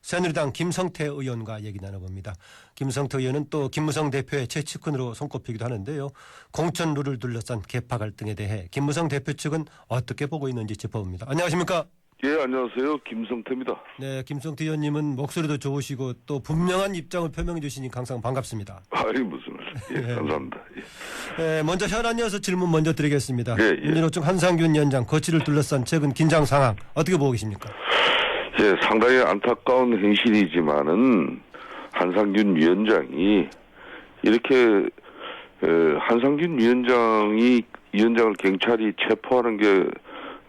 새누리당 김성태 의원과 얘기 나눠봅니다. 김성태 의원은 또 김무성 대표의 최측근으로 손꼽히기도 하는데요. 공천 룰을 둘러싼 계파 갈등에 대해 김무성 대표 측은 어떻게 보고 있는지 짚어봅니다. 안녕하십니까? 예, 안녕하세요. 김성태입니다. 네, 김성태 의원님은 목소리도 좋으시고 또 분명한 입장을 표명해 주시니까 항상 반갑습니다. 아이 무슨 예, 감사합니다. 예. 먼저 현안 이어서 질문 먼저 드리겠습니다. 예. 민주노총 한상균 위원장 거취를 둘러싼 최근 긴장 상황 어떻게 보고 계십니까? 예, 상당히 안타까운 현실이지만은 한상균 위원장이 이렇게 한상균 위원장을 경찰이 체포하는 게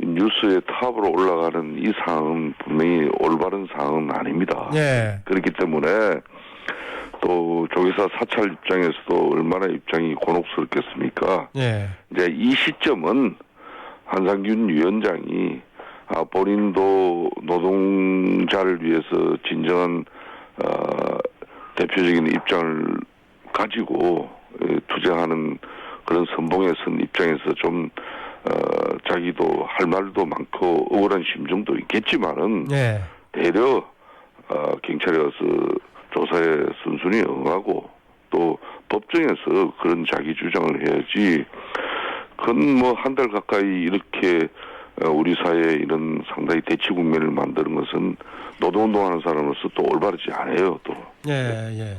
뉴스의 탑으로 올라가는 이 상황은 분명히 올바른 상황은 아닙니다. 네. 그렇기 때문에 또 조계사 사찰 입장에서도 얼마나 입장이 곤혹스럽겠습니까? 네. 이제 이 시점은 한상균 위원장이 본인도 노동자를 위해서 진정한 대표적인 입장을 가지고 투쟁하는 그런 선봉에 선 입장에서 좀 자기도 할 말도 많고 억울한 심정도 있겠지만은 네. 대려 경찰에 가서 조사에 순순히 응하고 또 법정에서 그런 자기 주장을 해야지 그건 뭐 한 달 가까이 이렇게 우리 사회에 이런 상당히 대치 국면을 만드는 것은 노동운동하는 사람으로서 또 올바르지 않아요, 또. 예.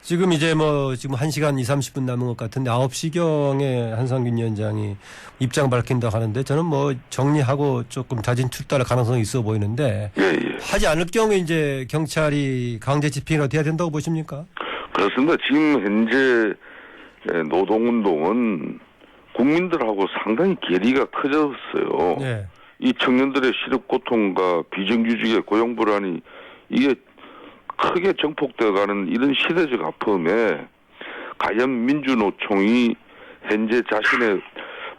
지금 이제 지금 1시간 20, 30분 남은 것 같은데 9시경에 한상균 위원장이 입장 밝힌다고 하는데 저는 정리하고 조금 자진 출두할 가능성이 있어 보이는데. 예. 하지 않을 경우에 이제 경찰이 강제 집행이라도 돼야 된다고 보십니까? 그렇습니다. 지금 현재 노동운동은 국민들하고 상당히 괴리가 커졌어요. 네. 이 청년들의 시력 고통과 비정규직의 고용 불안이 이게 크게 정폭되어가는 이런 시대적 아픔에 과연 민주노총이 현재 자신의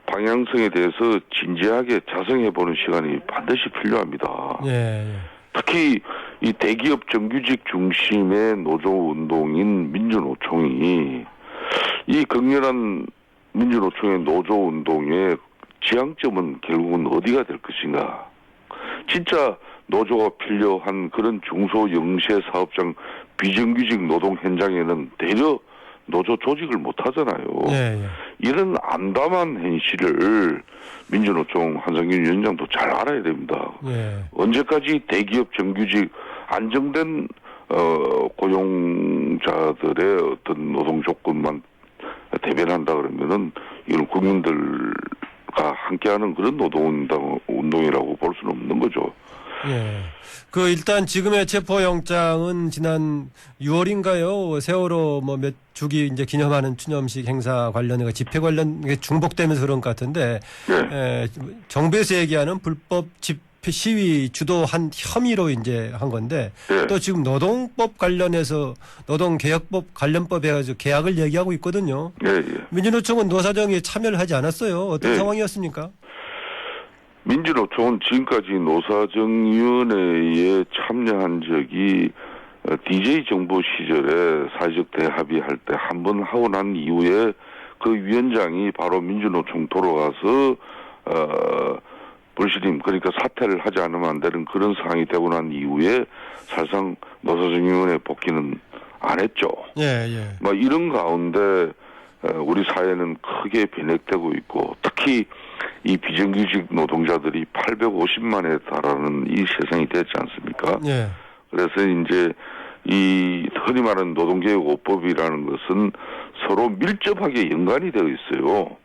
방향성에 대해서 진지하게 자성해보는 시간이 반드시 필요합니다. 네. 특히 이 대기업 정규직 중심의 노조운동인 민주노총이 이 극렬한 민주노총의 노조운동의 지향점은 결국은 어디가 될 것인가. 진짜 노조가 필요한 그런 중소영세 사업장 비정규직 노동 현장에는 대려 노조 조직을 못하잖아요. 네. 이런 암담한 현실을 민주노총 한상균 위원장도 잘 알아야 됩니다. 네. 언제까지 대기업 정규직 안정된 고용자들의 어떤 노동 조건만 대변한다 그러면은 이건 국민들과 함께하는 그런 노동운동이라고 볼 수는 없는 거죠. 예. 일단 지금의 체포영장은 지난 6월인가요? 세월호 몇 주기 이제 기념하는 추념식 행사 관련해 집회 관련 중복되면서 그런 것 같은데, 네. 정부에서 얘기하는 불법 집회 시위 주도한 혐의로 이제 한 건데, 네. 또 지금 노동법 관련해서 노동개혁법 관련법에 가지고 계약을 얘기하고 있거든요. 네. 민주노총은 노사정에 참여를 하지 않았어요. 어떤 네. 상황이었습니까? 민주노총은 지금까지 노사정위원회에 참여한 적이 DJ 정부 시절에 사회적 대합의할 때 한 번 하고 난 이후에 그 위원장이 바로 민주노총 돌아가서 불신임 그러니까 사퇴를 하지 않으면 안 되는 그런 상황이 되고 난 이후에 사실상 노사정위원회 복귀는 안 했죠. 예. 이런 가운데 우리 사회는 크게 변혁되고 있고 특히 이 비정규직 노동자들이 850만에 달하는 이 세상이 됐지 않습니까? 예. 그래서 이제 이 흔히 말하는 노동개혁 5법이라는 것은 서로 밀접하게 연관이 되어 있어요.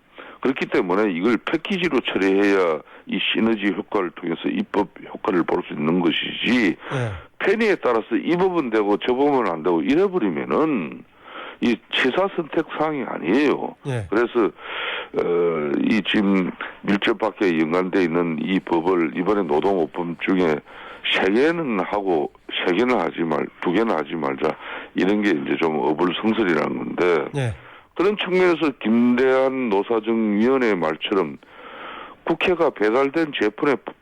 그렇기 때문에 이걸 패키지로 처리해야 이 시너지 효과를 통해서 입법 효과를 볼 수 있는 것이지 편의에 따라서 이 법은 되고 저 법은 안 되고 이래버리면은 이 취사 선택 사항이 아니에요. 예. 그래서 이 지금 밀접하게 연관되어 있는 이 법을 이번에 노동오법 중에 3개는 하고 3개는 하지 2개는 하지 말자 이런 게 이제 좀 어불성설이라는 건데 예. 그런 측면에서 김대한 노사정위원회 말처럼 국회가 배달된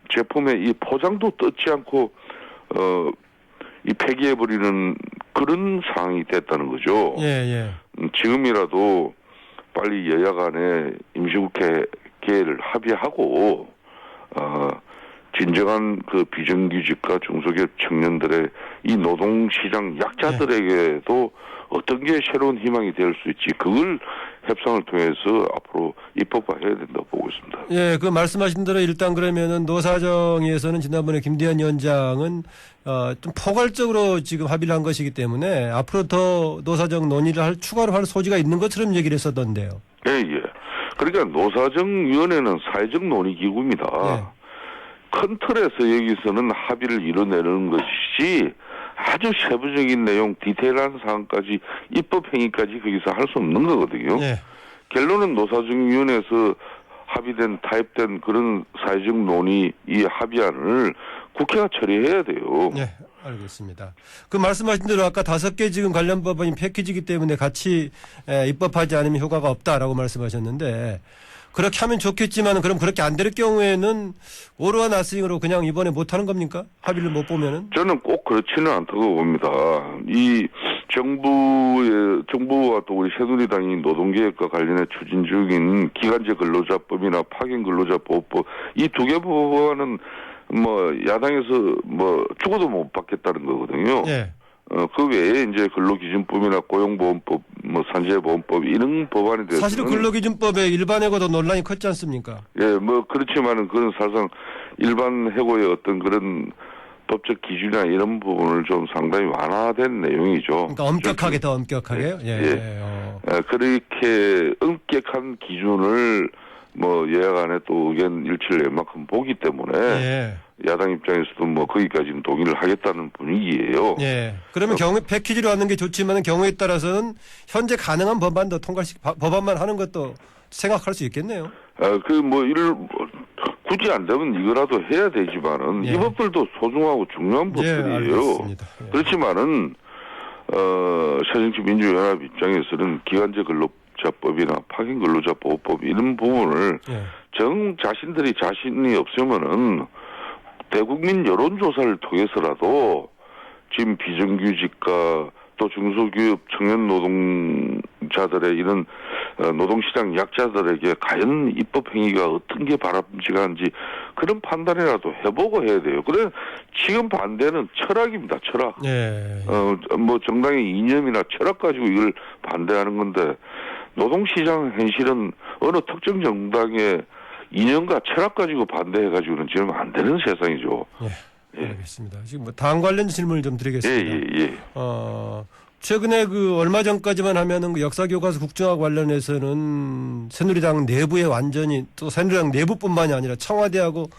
제품의 이 포장도 뜯지 않고 이 폐기해버리는 그런 상황이 됐다는 거죠. 예. 지금이라도 빨리 여야 간에 임시국회 개를 합의하고 진정한 그 비정규직과 중소기업 청년들의 이 노동시장 약자들에게도 어떤 게 새로운 희망이 될 수 있지, 그걸 협상을 통해서 앞으로 입법화해야 된다고 보고 있습니다. 예, 그 말씀하신 대로 일단 그러면은 노사정에서는 지난번에 김대현 위원장은 좀 포괄적으로 지금 합의를 한 것이기 때문에 앞으로 더 노사정 논의를 추가로 할 소지가 있는 것처럼 얘기를 했었던데요. 예, 예. 그러니까 노사정위원회는 사회적 논의기구입니다. 예. 큰 틀에서 여기서는 합의를 이뤄내는 것이 아주 세부적인 내용, 디테일한 사항까지, 입법 행위까지 거기서 할 수 없는 거거든요. 예. 결론은 노사정위원회에서 합의된, 타입된 그런 사회적 논의 이 합의안을 국회가 처리해야 돼요. 네, 알겠습니다. 그 말씀하신 대로 아까 5개 지금 관련 법안이 패키지이기 때문에 같이 입법하지 않으면 효과가 없다라고 말씀하셨는데, 그렇게 하면 좋겠지만 그럼 그렇게 안 될 경우에는 오로와 나스윙으로 그냥 이번에 못하는 겁니까? 합의를 못 보면은? 저는 꼭 그렇지는 않다고 봅니다. 이 정부와 또 우리 새누리당이 노동개혁과 관련해 추진 중인 기간제 근로자법이나 파견 근로자보호법, 이 2개 법안은 뭐 야당에서 뭐 죽어도 못 받겠다는 거거든요. 예. 그 외에 이제 근로기준법이나 고용보험법, 뭐 산재보험법 이런 법안에 대해서 사실은 근로기준법에 일반해고도 논란이 컸지 않습니까? 예, 뭐 그렇지만은 그런 사실상 일반 해고의 어떤 그런 법적 기준이나 이런 부분을 좀 상당히 완화된 내용이죠. 그러니까 엄격하게 더 엄격하게요. 예. 그렇게 엄격한 기준을 뭐 여야 간에 또 의견 일치를 웬만큼 보기 때문에 예. 야당 입장에서도 뭐 거기까지는 동의를 하겠다는 분위기예요. 예. 그러면 경우 패키지로 하는 게 좋지만 경우에 따라서는 현재 가능한 법안도 법안만 하는 것도 생각할 수 있겠네요. 굳이 안 되면 이거라도 해야 되지만은 예. 이 법들도 소중하고 중요한 법들이에요. 알겠습니다. 예. 그렇지만은 새정치민주연합 입장에서는 기간제 근로자법이나 파견 근로자보호법 이런 부분을 예. 정 자신들이 자신이 없으면은 대국민 여론조사를 통해서라도 지금 비정규직과 또 중소기업 청년 노동자들의 이런 노동시장 약자들에게 과연 입법 행위가 어떤 게 바람직한지 그런 판단이라도 해보고 해야 돼요. 그래 지금 반대는 철학입니다. 철학. 예. 뭐 정당의 이념이나 철학 가지고 이걸 반대하는 건데 노동시장 현실은 어느 특정 정당의 이념과 철학 가지고 반대해가지고는 지금 안 되는 세상이죠. 예. 알겠습니다. 지금 뭐 당 관련 질문을 좀 드리겠습니다. 예. 최근에 얼마 전까지만 하면은 그 역사교과서 국정화 관련해서는 새누리당 내부에 완전히 또 새누리당 내부뿐만이 아니라 청와대하고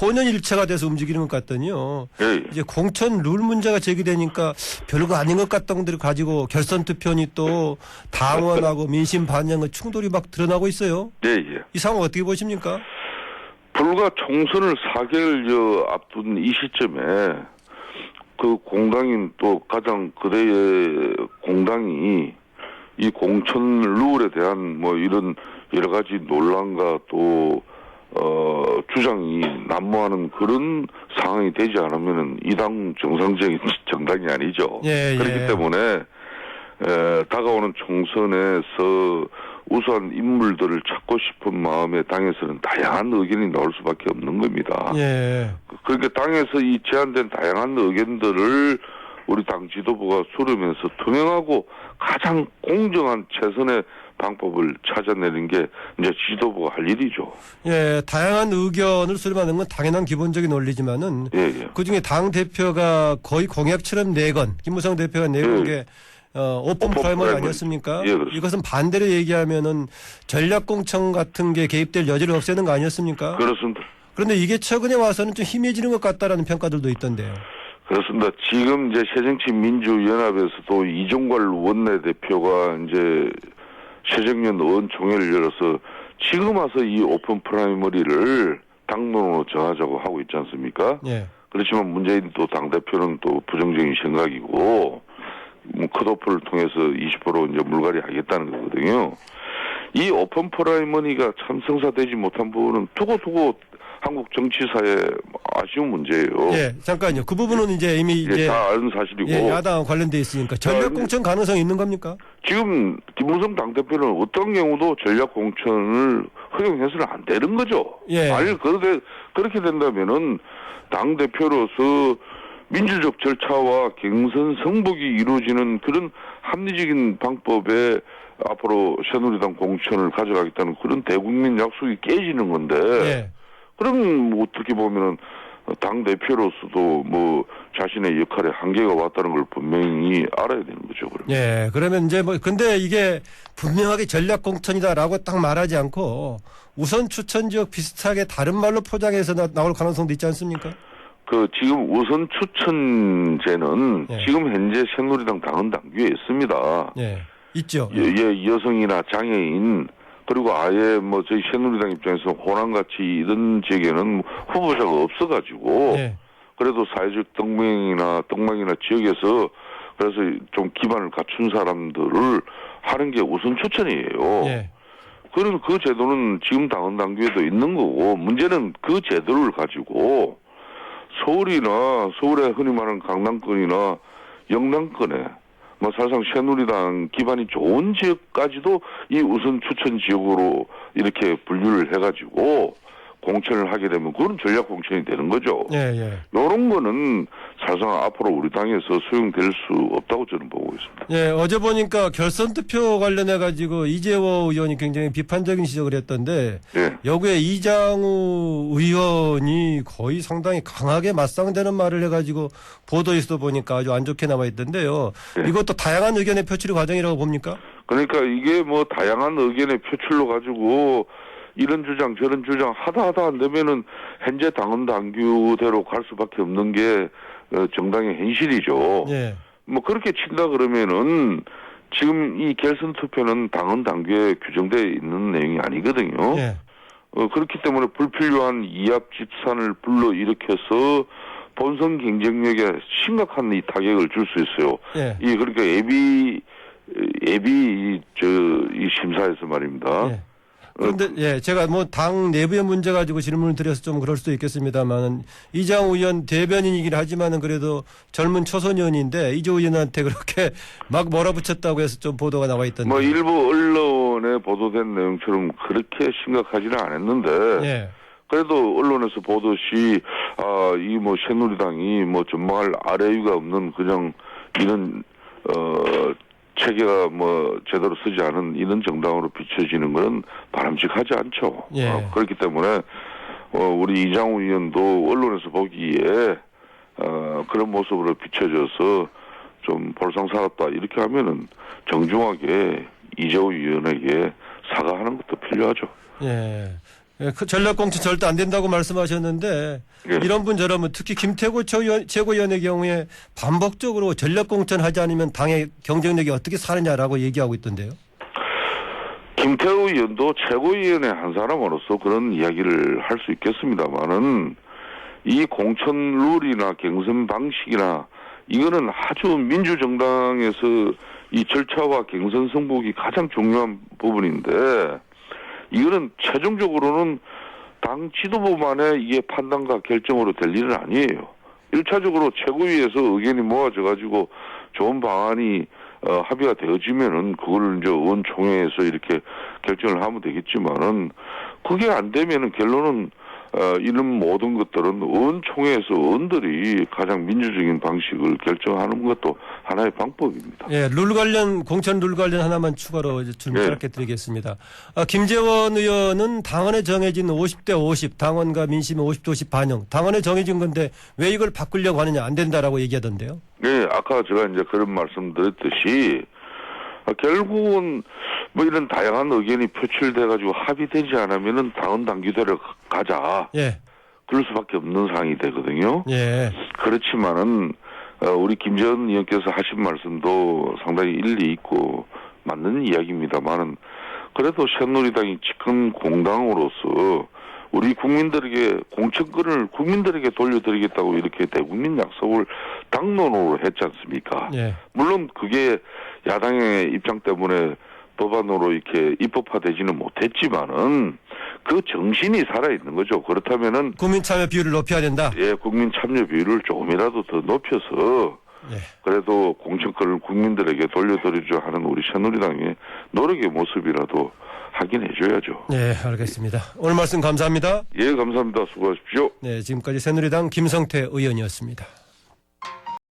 혼연일체가 돼서 움직이는 것 같더니요. 예. 이제 공천 룰 문제가 제기되니까 별거 아닌 것 같던 것들을 가지고 결선 투표니 또 당원하고 민심 반영의 충돌이 막 드러나고 있어요. 예. 이 상황 어떻게 보십니까? 불과 총선을 4개월 앞둔 이 시점에 그 공당인 또 가장 거대의 공당이 이 공천 룰에 대한 뭐 이런 여러 가지 논란과 또 주장이 난무하는 그런 상황이 되지 않으면은 이 당 정상적인 정당이 아니죠. 예. 그렇기 때문에 다가오는 총선에서 우수한 인물들을 찾고 싶은 마음에 당에서는 다양한 의견이 나올 수밖에 없는 겁니다. 예. 그러니까 당에서 이 제안된 다양한 의견들을 우리 당 지도부가 수렴해서 투명하고 가장 공정한 최선의 방법을 찾아내는 게 이제 지도부가 할 일이죠. 예, 다양한 의견을 수렴하는 건 당연한 기본적인 원리지만은 예. 그중에 당 대표가 거의 공약처럼 내건 김무성 대표가 내건 게 오픈 프라이머리 아니었습니까? 예, 그렇습니다. 이것은 반대로 얘기하면은 전략공천 같은 게 개입될 여지를 없애는 거 아니었습니까? 그렇습니다. 그런데 이게 최근에 와서는 좀 희미해지는 것 같다라는 평가들도 있던데요. 그렇습니다. 지금 이제 새정치민주연합에서도 이종걸 원내대표가 이제 새정년 의원총회를 열어서 지금 와서 이 오픈 프라이머리를 당론으로 정하자고 하고 있지 않습니까? 예. 그렇지만 문재인 또 당대표는 또 부정적인 생각이고 뭐 컷오프를 통해서 20% 이제 물갈이 하겠다는 거거든요. 이 오픈 프라이머리가 참 성사되지 못한 부분은 두고 한국 정치사의 아쉬운 문제예요. 예, 잠깐요. 그 부분은 이제 이미 이제 다 아는 사실이고. 예, 야당 관련돼 있으니까 전략 공천 가능성이 있는 겁니까? 지금 김무성 당대표는 어떤 경우도 전략 공천을 허용해서는 안 되는 거죠. 예. 만일 그렇게 된다면은 당대표로서 민주적 절차와 경선 승복이 이루어지는 그런 합리적인 방법에 앞으로 새누리당 공천을 가져가겠다는 그런 대국민 약속이 깨지는 건데. 예. 그럼 어떻게 보면은 당 대표로서도 뭐 자신의 역할에 한계가 왔다는 걸 분명히 알아야 되는 거죠. 그러면. 예, 그러면 이제 뭐 근데 이게 분명하게 전략 공천이다라고 딱 말하지 않고 우선 추천 지역 비슷하게 다른 말로 포장해서 나올 가능성도 있지 않습니까? 지금 우선 추천제는 예. 지금 현재 새누리당 당헌 당규에 있습니다. 예, 있죠. 여성이나 장애인 그리고 아예 뭐 저희 새누리당 입장에서 호남같이 이런 지역에는 후보자가 없어가지고 예. 그래도 사회적 동맹이나 지역에서 그래서 좀 기반을 갖춘 사람들을 하는 게 우선 추천이에요. 예. 그런 그 제도는 지금 당헌 당규에도 있는 거고 문제는 그 제도를 가지고 서울에 흔히 말하는 강남권이나 영남권에 뭐 사실상 새누리당 기반이 좋은 지역까지도 이 우선 추천 지역으로 이렇게 분류를 해가지고 공천을 하게 되면 그건 전략 공천이 되는 거죠. 예, 예. 이런 거는 사실상 앞으로 우리 당에서 소용될 수 없다고 저는 보고 있습니다. 예, 어제 보니까 결선 투표 관련해 가지고 이재호 의원이 굉장히 비판적인 지적을 했던데 예. 여기에 이장우 의원이 거의 상당히 강하게 맞상대는 말을 해가지고 보도에서도 보니까 아주 안 좋게 나와 있던데요. 예. 이것도 다양한 의견의 표출의 과정이라고 봅니까? 그러니까 이게 뭐 다양한 의견의 표출로 가지고 이런 주장 저런 주장 하다 안 되면은 현재 당헌 당규대로 갈 수밖에 없는 게 정당의 현실이죠. 예. 뭐 그렇게 친다 그러면은 지금 이 결선 투표는 당헌 당규에 규정되어 있는 내용이 아니거든요. 예. 그렇기 때문에 불필요한 이합 집산을 불러일으켜서 본선 경쟁력에 심각한 이 타격을 줄 수 있어요. 예. 이 그러니까 이 심사에서 말입니다. 예. 그런데 예, 제가 뭐 당 내부의 문제 가지고 질문을 드려서 좀 그럴 수도 있겠습니다만은 이장우 의원 대변인이긴 하지만은 그래도 젊은 초소년인데 이재호 의원한테 그렇게 막 몰아붙였다고 해서 좀 보도가 나와 있던데. 뭐 일부 언론에 보도된 내용처럼 그렇게 심각하지는 않았는데. 예. 그래도 언론에서 보듯이 이 뭐 새누리당이 뭐 전망할 아래위가 없는 그냥 이런 체계가 뭐 제대로 쓰지 않은 이런 정당으로 비춰지는 것은 바람직하지 않죠. 예. 그렇기 때문에 우리 이장우 의원도 언론에서 보기에 그런 모습으로 비춰져서 좀 볼상사납다 이렇게 하면은 정중하게 이재호 의원에게 사과하는 것도 필요하죠. 예. 예, 그 전략공천 절대 안 된다고 말씀하셨는데 예. 이런 분 저런 분 특히 김태고 최고위원의 경우에 반복적으로 전략공천하지 않으면 당의 경쟁력이 어떻게 사느냐라고 얘기하고 있던데요. 김태우 의원도 최고위원의 한 사람으로서 그런 이야기를 할 수 있겠습니다만은 이 공천 룰이나 경선 방식이나 이거는 아주 민주정당에서 이 절차와 경선 승복이 가장 중요한 부분인데 이거는 최종적으로는 당 지도부만의 이게 판단과 결정으로 될 일은 아니에요. 1차적으로 최고위에서 의견이 모아져가지고 좋은 방안이 합의가 되어지면은 그걸 이제 의원총회에서 이렇게 결정을 하면 되겠지만은 그게 안 되면은 결론은 이런 모든 것들은 의원총회에서 의원들이 가장 민주적인 방식을 결정하는 것도 하나의 방법입니다. 예, 공천 룰 관련 하나만 추가로 질문 짧게 드리겠습니다. 김재원 의원은 당원에 정해진 50대 50, 당원과 민심의 50대 50 반영, 당원에 정해진 건데 왜 이걸 바꾸려고 하느냐 안 된다라고 얘기하던데요. 네, 아까 제가 이제 그런 말씀드렸듯이 결국은 뭐 이런 다양한 의견이 표출돼가지고 합의되지 않으면은 당헌 당규대로 가자. 예. 그럴 수밖에 없는 상황이 되거든요. 예. 그렇지만은 우리 김재원 의원께서 하신 말씀도 상당히 일리 있고 맞는 이야기입니다만은 그래도 새누리당이 집권 공당으로서 우리 국민들에게 공천권을 국민들에게 돌려드리겠다고 이렇게 대국민 약속을 당론으로 했지 않습니까? 예. 물론 그게 야당의 입장 때문에 법안으로 이렇게 입법화되지는 못했지만은 그 정신이 살아있는 거죠. 그렇다면은 국민 참여 비율을 높여야 된다. 예, 국민 참여 비율을 조금이라도 더 높여서 예. 그래도 공천권을 국민들에게 돌려드리자 하는 우리 새누리당의 노력의 모습이라도 확인해줘야죠. 네, 알겠습니다. 오늘 말씀 감사합니다. 예, 감사합니다. 수고하십시오. 네, 지금까지 새누리당 김성태 의원이었습니다.